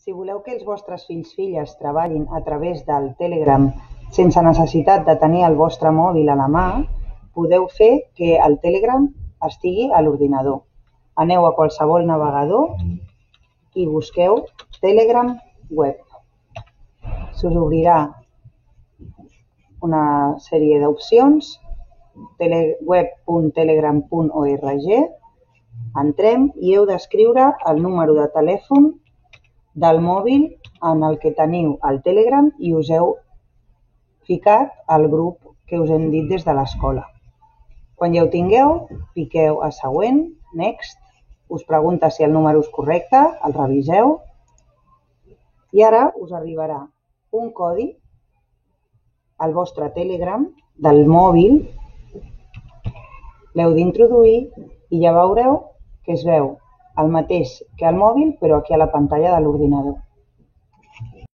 Si voleu que els vostres fills-filles treballin a través del Telegram sense necessitat de tenir el vostre mòbil a la mà, podeu fer que el Telegram estigui a l'ordinador. Aneu a qualsevol navegador i busqueu Telegram Web. S'us obrirà una sèrie d'opcions, web.telegram.org. Entrem i heu d'escriure el número de telèfon del mòbil en el que teniu el Telegram i us heu ficat al grup que us hem dit des de l'escola. Quan ja ho tingueu, piqueu a següent, next, us pregunta si el número és correcte, el reviseu i ara us arribarà un codi al vostre Telegram del mòbil, l'heu d'introduir i ja veureu que es veu el mateix que al mòbil però aquí a la pantalla de l'ordinador.